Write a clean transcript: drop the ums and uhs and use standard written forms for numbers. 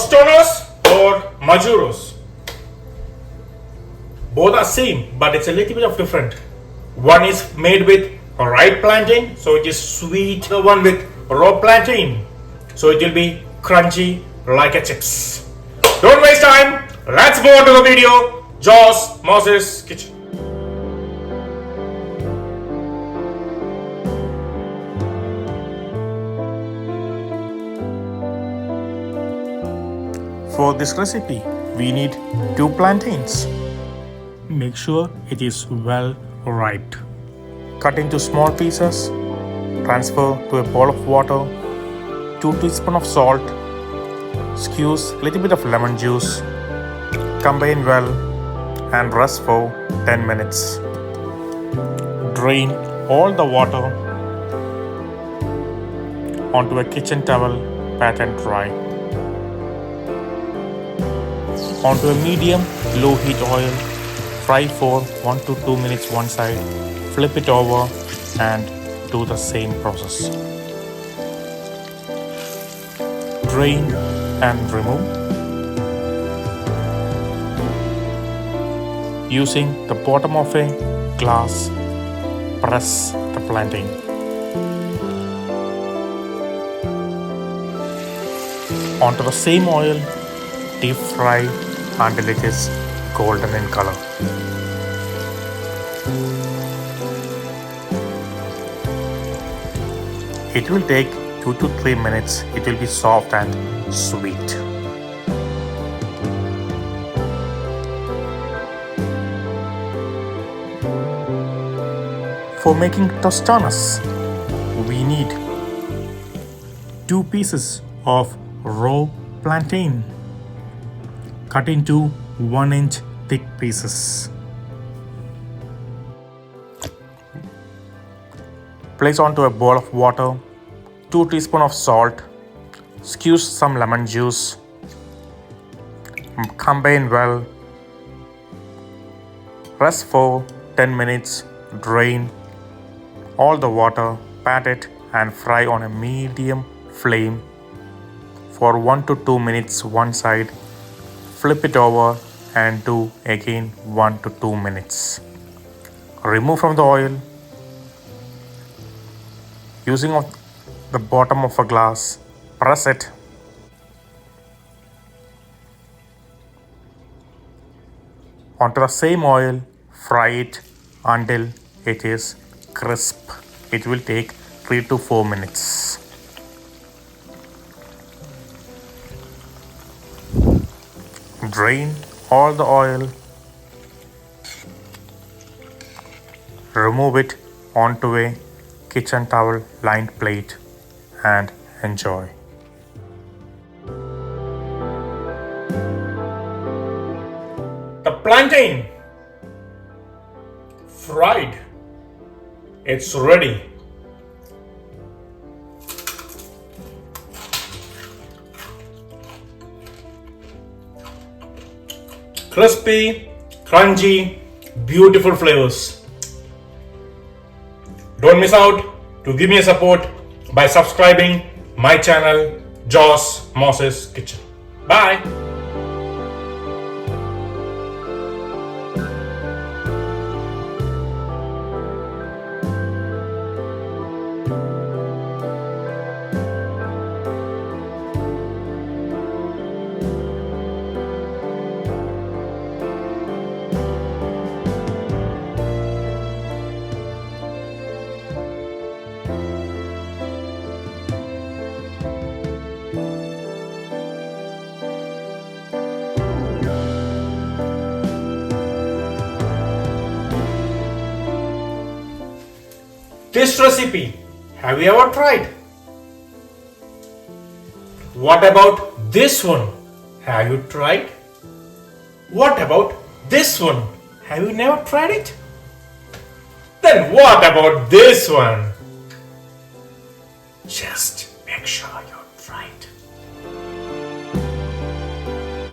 Tostonas or Maduros. Both are same, but it's a little bit of different. One is made with ripe plantain, so it is sweet. The one with raw plantain, so it will be crunchy like a chips. Don't waste time. Let's move on to the video. Jaws Moses Kitchen. For this recipe, we need 2 plantains. Make sure it is well ripe. Cut into small pieces. Transfer to a bowl of water. 2 teaspoons of salt. Squeeze a little bit of lemon juice. Combine well and rest for 10 minutes. Drain all the water onto a kitchen towel, pat and dry. Onto a medium low heat oil, fry for 1 to 2 minutes one side, flip it over and do the same process. Drain and remove. Using the bottom of a glass, press the plantain. Onto the same oil, deep fry until it is golden in color. It will take 2 to 3 minutes. It will be soft and sweet. For making tostonas, we need 2 pieces of raw plantain cut into 1-inch thick pieces. Place onto a bowl of water 2 teaspoons of salt, squeeze some lemon juice, combine well, rest for 10 minutes, drain all the water, pat it and fry on a medium flame for 1 to 2 minutes one side. Flip it over and do again 1 to 2 minutes. Remove from the oil. Using the bottom of a glass, press it. Onto the same oil, fry it until it is crisp. It will take 3 to 4 minutes. Drain all the oil. Remove it onto a kitchen towel lined plate and enjoy. The plantain fried. It's ready. Crispy, crunchy, beautiful flavors. Don't miss out to give me a support by subscribing my channel Jaws Moses Kitchen. Bye. This recipe, have you ever tried? What about this one? Have you tried? What about this one? Have you never tried it? Then what about this one? Just make sure you